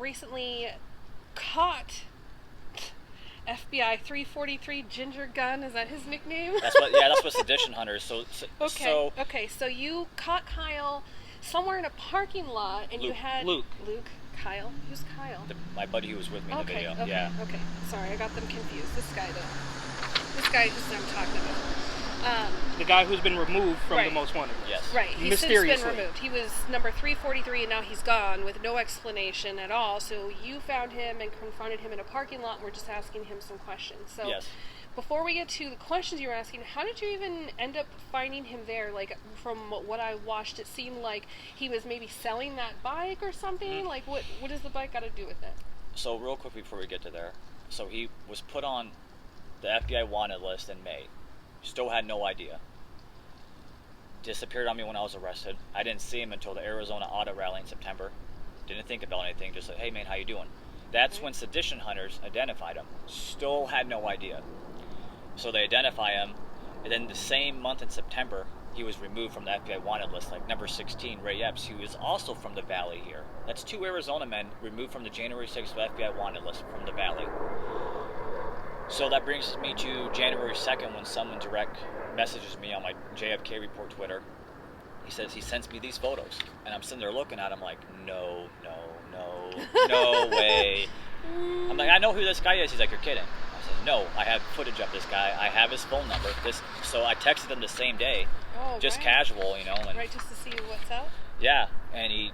recently caught FBI 343 Ginger Gun. Is that his nickname? That's what sedition hunters. Okay, so you caught Kyle somewhere in a parking lot, and Luke. you had Luke. Kyle. Who's Kyle? My buddy who was with me in the video. Okay. Sorry, I got them confused. This guy who's I'm talking about. The guy who's been removed from the Most Wanted. Yes. Right. He's since been removed. He was number 343, and now he's gone with no explanation at all. So you found him and confronted him in a parking lot, and we're just asking him some questions. So yes. Before we get to the questions you were asking, how did you even end up finding him there? Like, from what I watched, it seemed like he was maybe selling that bike or something. Mm-hmm. Like, what does the bike got to do with it? So real quick before we get to there, so he was put on the FBI wanted list in May. Still had no idea. Disappeared on me when I was arrested. I didn't see him until the Arizona auto rally in September. Didn't think about anything. Just like, hey man, how you doing? That's when sedition hunters identified him. Still had no idea. So they identify him, and then the same month in September, he was removed from the FBI wanted list, like number 16, Ray Epps, who is also from the Valley here. That's 2 Arizona men removed from the January 6th FBI wanted list from the Valley. So that brings me to January 2nd when someone direct messages me on my JFK Report Twitter. He says he sends me these photos, and I'm sitting there looking at him like, no way. I'm like, I know who this guy is. He's like, you're kidding. I said, no, I have footage of this guy. I have his phone number. So I texted him the same day, just casual, you know. And, right, just to see what's up? Yeah, and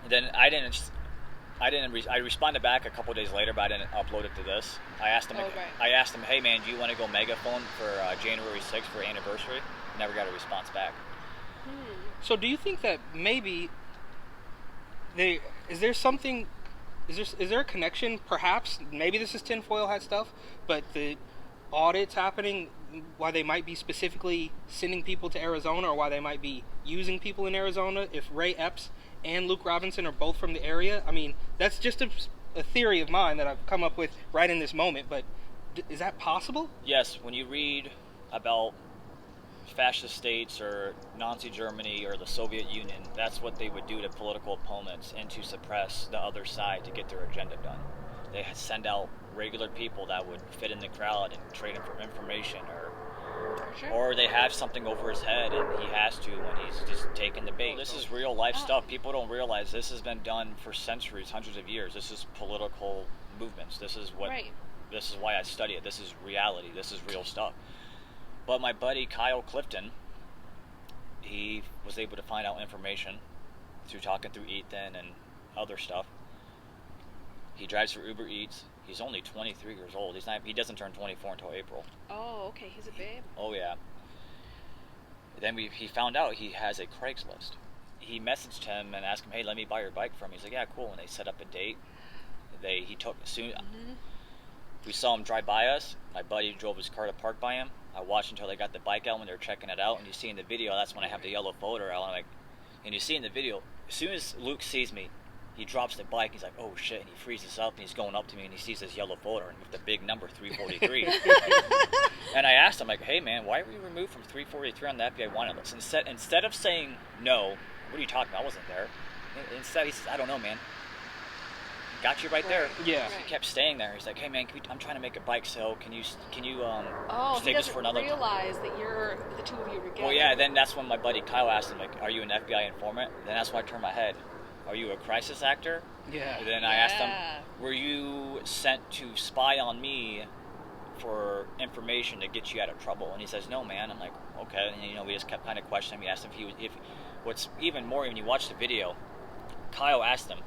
then I responded back a couple days later, but I didn't upload it to this. I asked him, hey man, do you want to go megaphone for January 6th for anniversary? Never got a response back. So do you think that maybe is there a connection, perhaps, maybe this is tinfoil hat stuff, but the audits happening, why they might be specifically sending people to Arizona, or why they might be using people in Arizona, if Ray Epps and Luke Robinson are both from the area? I mean, that's just a theory of mine that I've come up with right in this moment, but is that possible? Yes, when you read about fascist states or Nazi Germany or the Soviet Union, that's what they would do to political opponents and to suppress the other side to get their agenda done. They send out regular people that would fit in the crowd and trade them for information, or they have something over his head and he has to when he's just taking the bait. This is real life stuff. People don't realize this has been done for centuries, hundreds of years. This is political movements. This is why I study it. This is reality. This is real stuff. But my buddy Kyle Clifton, he was able to find out information through talking through Ethan and other stuff. He drives for Uber Eats. He's only 23 years old. He doesn't turn 24 until April. Oh, okay. He's a babe. Oh, yeah. Then he found out he has a Craigslist. He messaged him and asked him, hey, let me buy your bike from you. He's like, yeah, cool. And they set up a date. We saw him drive by us. My buddy drove his car to park by him. I watched until they got the bike out when they were checking it out. And you see in the video, that's when I have the yellow photo out. And you see in the video, as soon as Luke sees me, he drops the bike. He's like, oh shit, and he freezes up and he's going up to me and he sees this yellow photo and with the big number 343. And I asked him, like, hey man, why were you removed from 343 on the FBI wanted list? Instead of saying no, what are you talking about? I wasn't there. Instead he says, I don't know, man. Got you right there. Yeah. He kept staying there. He's like, hey man, I'm trying to make a bike sale. Can you take us for another? He doesn't realize that the two of you were together. Well, yeah. Then that's when my buddy Kyle asked him, like, are you an FBI informant? Then that's when I turned my head. Are you a crisis actor? Yeah. And then I asked him, were you sent to spy on me for information to get you out of trouble? And he says, no, man. I'm like, okay. And, we just kept kind of questioning him. We asked him if what's even more, when you watch the video, Kyle asked him,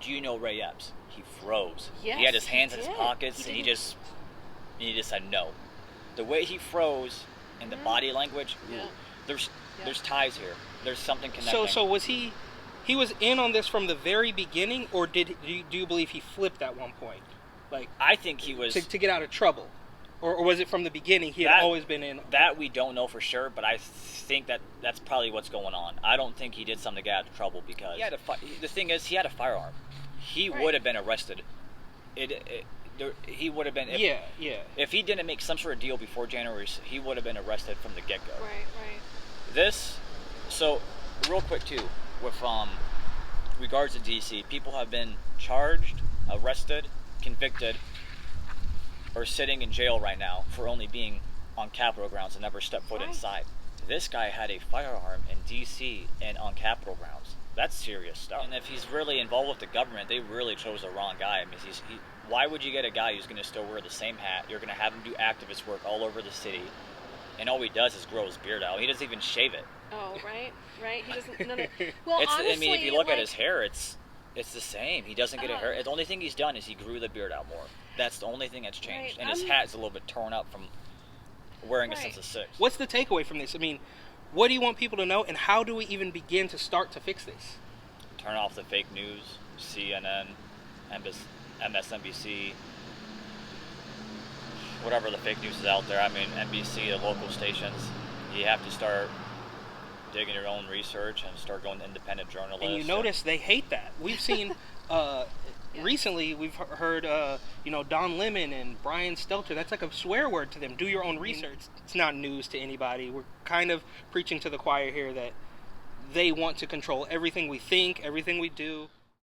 do you know Ray Epps? He froze. Yes, he had his hands in his pockets, and he just said no. The way he froze and the body language, there's ties here. There's something connecting. So was he was in on this from the very beginning, or do you believe he flipped at one point? Like, I think he was to get out of trouble, or was it from the beginning he had always been in? That we don't know for sure, but I think that's probably what's going on. I don't think he did something to get out of trouble because the thing is, he had a firearm. He would have been arrested. He would have been. If he didn't make some sort of deal before January, he would have been arrested from the get-go. Right. So real quick too, with regards to DC, people have been charged, arrested, convicted, or sitting in jail right now for only being on Capitol grounds and never stepped foot Right. inside. This guy had a firearm in DC and on Capitol grounds. That's serious stuff. And if he's really involved with the government, they really chose the wrong guy. I mean, why would you get a guy who's going to still wear the same hat? You're going to have him do activist work all over the city, and all he does is grow his beard out. He doesn't even shave it. Oh, right. He doesn't. None of, well, It's, honestly, I mean, if you look like, at his hair, it's the same. He doesn't get a hair. The only thing he's done is he grew the beard out more. That's the only thing that's changed. Right, And his hat's a little bit torn up from wearing it since the 6th. What's the takeaway from this? I mean, what do you want people to know, and how do we even begin to start to fix this? Turn off the fake news, CNN, MSNBC, whatever the fake news is out there. I mean, NBC, the local stations. You have to start digging your own research and start going to independent journalists. And you notice they hate that. We've seen recently. We've heard Don Lemon and Brian Stelter. That's like a swear word to them. Do your own research. It's not news to anybody. We're kind of preaching to the choir here that they want to control everything we think, everything we do.